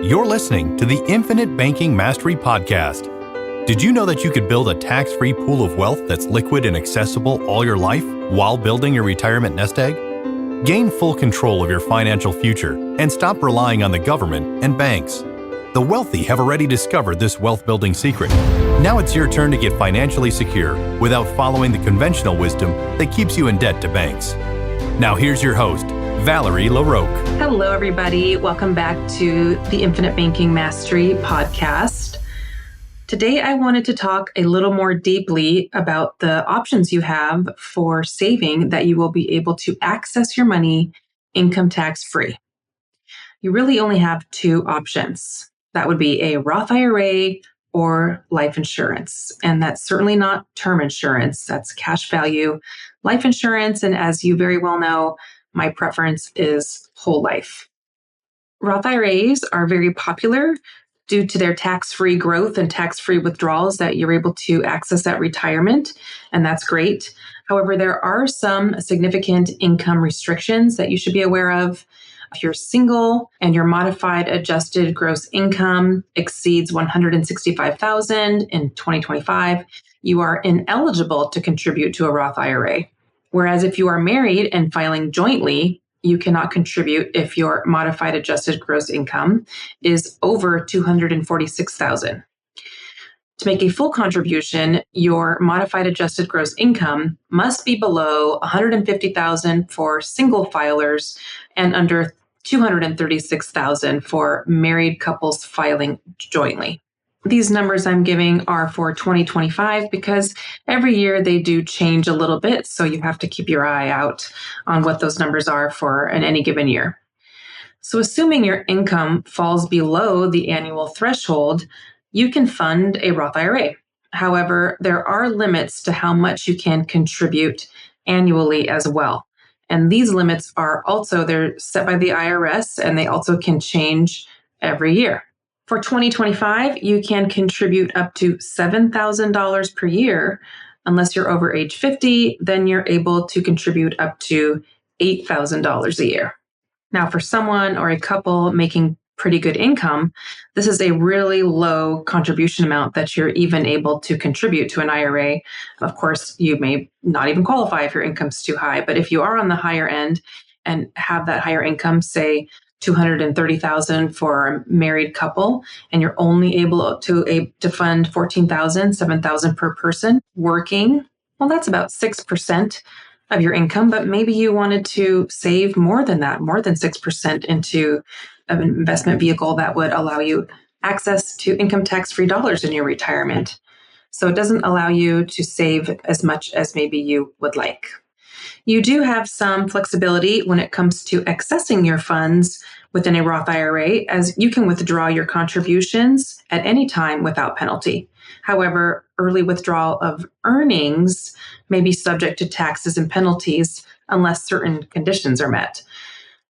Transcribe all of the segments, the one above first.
You're listening to the Infinite Banking Mastery Podcast. Did you know that you could build a tax-free pool of wealth that's liquid and accessible all your life while building your retirement nest egg? Gain full control of your financial future and stop relying on the government and banks. The wealthy have already discovered this wealth-building secret. Now it's your turn to get financially secure without following the conventional wisdom that keeps you in debt to banks. Now here's your host, Valerie LaRocque. Hello, everybody. Welcome back to the Infinite Banking Mastery Podcast. Today, I wanted to talk a little more deeply about the options you have for saving that you will be able to access your money income tax free. You really only have two options. That would be a Roth IRA or life insurance. And that's certainly not term insurance. That's cash value life insurance. And as you very well know, my preference is whole life. Roth IRAs are very popular due to their tax-free growth and tax-free withdrawals that you're able to access at retirement, and that's great. However, there are some significant income restrictions that you should be aware of. If you're single and your modified adjusted gross income exceeds $165,000 in 2025, you are ineligible to contribute to a Roth IRA. Whereas if you are married and filing jointly, you cannot contribute if your modified adjusted gross income is over $246,000. To make a full contribution, your modified adjusted gross income must be below $150,000 for single filers and under $236,000 for married couples filing jointly. These numbers I'm giving are for 2025 because every year they do change a little bit, so you have to keep your eye out on what those numbers are for in any given year. So assuming your income falls below the annual threshold, you can fund a Roth IRA. However, there are limits to how much you can contribute annually as well. And these limits are also, they're set by the IRS, and they also can change every year. For 2025, you can contribute up to $7,000 per year. Unless you're over age 50, then you're able to contribute up to $8,000 a year. Now, for someone or a couple making pretty good income, this is a really low contribution amount that you're even able to contribute to an IRA. Of course, you may not even qualify if your income's too high, but if you are on the higher end and have that higher income, say $230,000 for a married couple, and you're only able to fund $14,000, $7,000 per person working, well, that's about 6% of your income, but maybe you wanted to save more than that, more than 6% into an investment vehicle that would allow you access to income tax-free dollars in your retirement. So it doesn't allow you to save as much as maybe you would like. You do have some flexibility when it comes to accessing your funds within a Roth IRA, as you can withdraw your contributions at any time without penalty. However, early withdrawal of earnings may be subject to taxes and penalties unless certain conditions are met.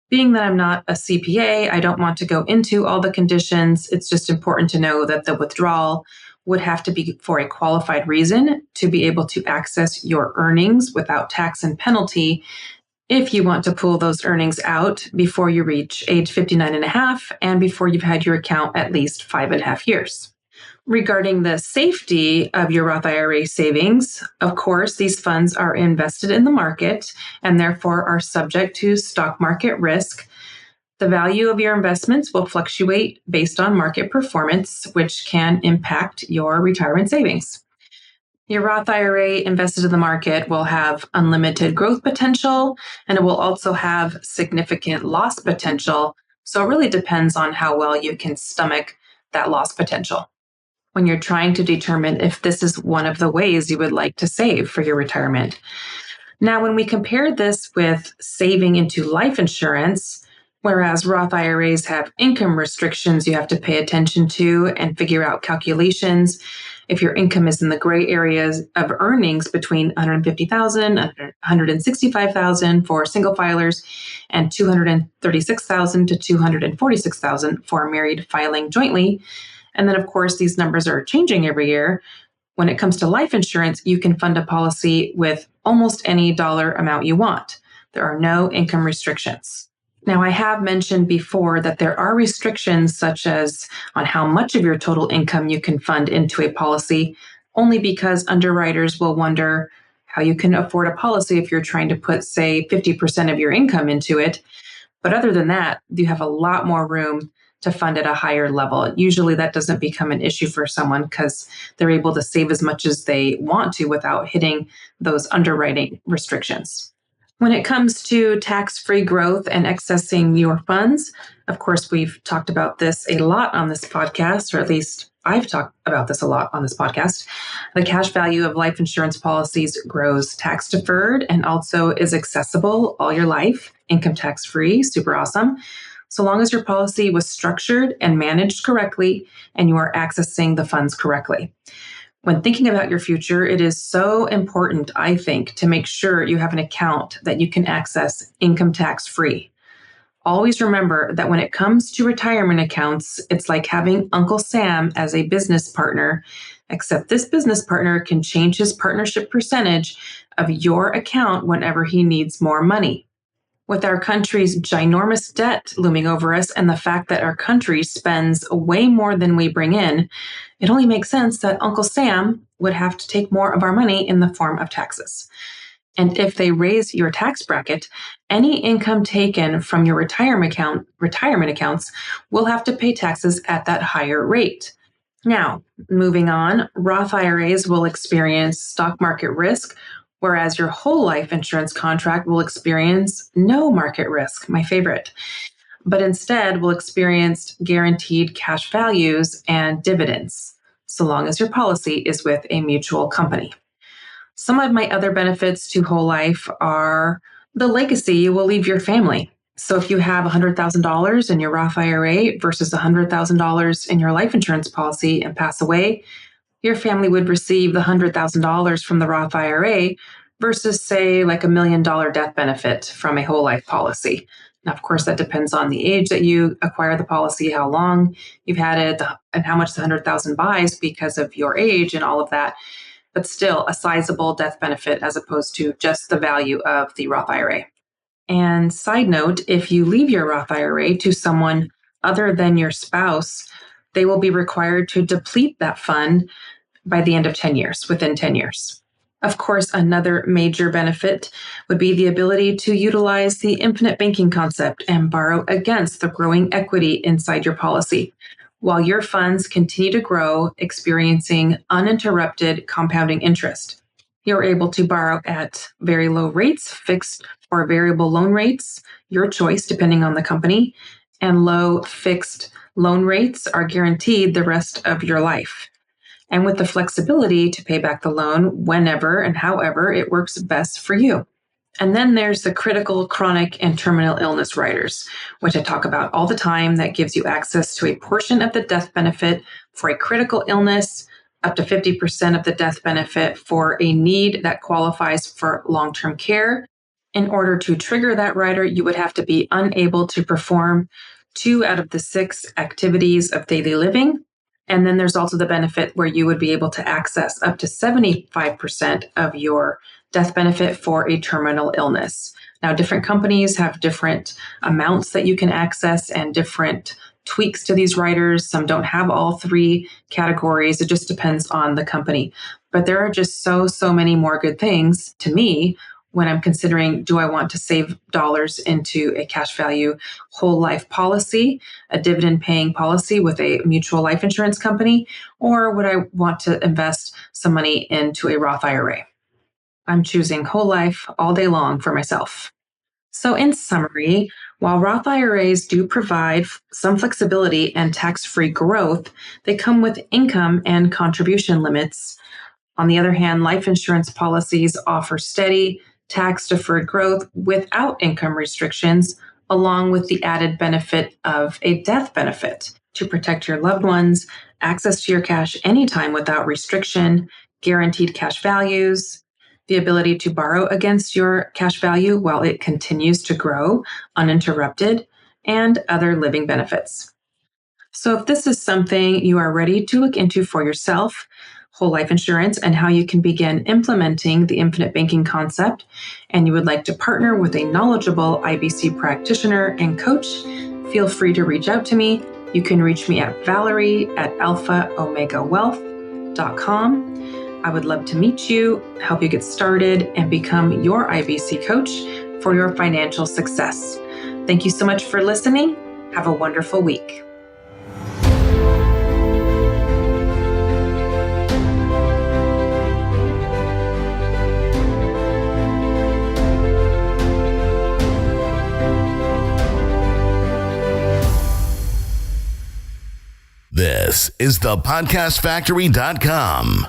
Being that I'm not a CPA, I don't want to go into all the conditions. It's just important to know that the withdrawal would have to be for a qualified reason to be able to access your earnings without tax and penalty if you want to pull those earnings out before you reach age 59 and a half and before you've had your account at least 5.5 years. Regarding the safety of your Roth IRA savings, of course, these funds are invested in the market and therefore are subject to stock market risk. The value of your investments will fluctuate based on market performance, which can impact your retirement savings. Your Roth IRA invested in the market will have unlimited growth potential, and it will also have significant loss potential. So it really depends on how well you can stomach that loss potential when you're trying to determine if this is one of the ways you would like to save for your retirement. Now, when we compare this with saving into life insurance, whereas Roth IRAs have income restrictions you have to pay attention to and figure out calculations. If your income is in the gray areas of earnings between $150,000 and $165,000 for single filers and $236,000 to $246,000 for married filing jointly. And then, of course, these numbers are changing every year. When it comes to life insurance, you can fund a policy with almost any dollar amount you want. There are no income restrictions. Now, I have mentioned before that there are restrictions such as on how much of your total income you can fund into a policy, only because underwriters will wonder how you can afford a policy if you're trying to put, say, 50% of your income into it. But other than that, you have a lot more room to fund at a higher level. Usually that doesn't become an issue for someone because they're able to save as much as they want to without hitting those underwriting restrictions. When it comes to tax-free growth and accessing your funds, of course, we've talked about this a lot on this podcast, or at least I've talked about this a lot on this podcast. The cash value of life insurance policies grows tax deferred and also is accessible all your life, income tax free, super awesome. So long as your policy was structured and managed correctly and you are accessing the funds correctly. When thinking about your future, it is so important, I think, to make sure you have an account that you can access income tax free. Always remember that when it comes to retirement accounts, it's like having Uncle Sam as a business partner, except this business partner can change his partnership percentage of your account whenever he needs more money. With our country's ginormous debt looming over us and the fact that our country spends way more than we bring in, it only makes sense that Uncle Sam would have to take more of our money in the form of taxes. And if they raise your tax bracket, any income taken from your retirement accounts will have to pay taxes at that higher rate. Now, moving on, Roth IRAs will experience stock market risk, whereas your whole life insurance contract will experience no market risk, my favorite, but instead will experience guaranteed cash values and dividends, so long as your policy is with a mutual company. Some of my other benefits to whole life are the legacy you will leave your family. So if you have $100,000 in your Roth IRA versus $100,000 in your life insurance policy and pass away, your family would receive the $100,000 from the Roth IRA versus, say, like $1 million death benefit from a whole life policy. Now, of course, that depends on the age that you acquire the policy, how long you've had it, and how much the $100,000 buys because of your age and all of that. But still a sizable death benefit as opposed to just the value of the Roth IRA. And side note, if you leave your Roth IRA to someone other than your spouse, they will be required to deplete that fund by the end of 10 years, within 10 years. Of course, another major benefit would be the ability to utilize the infinite banking concept and borrow against the growing equity inside your policy, while your funds continue to grow, experiencing uninterrupted compounding interest. You're able to borrow at very low rates, fixed or variable loan rates, your choice depending on the company, and low fixed loan rates are guaranteed the rest of your life. And with the flexibility to pay back the loan whenever and however it works best for you. And then there's the critical, chronic, and terminal illness riders, which I talk about all the time, that gives you access to a portion of the death benefit for a critical illness, up to 50% of the death benefit for a need that qualifies for long-term care. In order to trigger that rider, you would have to be unable to perform 2 out of the 6 activities of daily living. And then there's also the benefit where you would be able to access up to 75% of your death benefit for a terminal illness. Now, different companies have different amounts that you can access and different tweaks to these riders. Some don't have all 3 categories. It just depends on the company. But there are just so many more good things to me when I'm considering, do I want to save dollars into a cash value whole life policy, a dividend paying policy with a mutual life insurance company, or would I want to invest some money into a Roth IRA? I'm choosing whole life all day long for myself. So in summary, while Roth IRAs do provide some flexibility and tax-free growth, they come with income and contribution limits. On the other hand, life insurance policies offer steady, tax-deferred growth without income restrictions, along with the added benefit of a death benefit to protect your loved ones, access to your cash anytime without restriction, guaranteed cash values, the ability to borrow against your cash value while it continues to grow uninterrupted, and other living benefits. So if this is something you are ready to look into for yourself, whole life insurance and how you can begin implementing the infinite banking concept, and you would like to partner with a knowledgeable IBC practitioner and coach, feel free to reach out to me. You can reach me at Valerie@alphaomegawealth.com. I would love to meet you, help you get started, and become your IBC coach for your financial success. Thank you so much for listening. Have a wonderful week. This is the podcastfactory.com.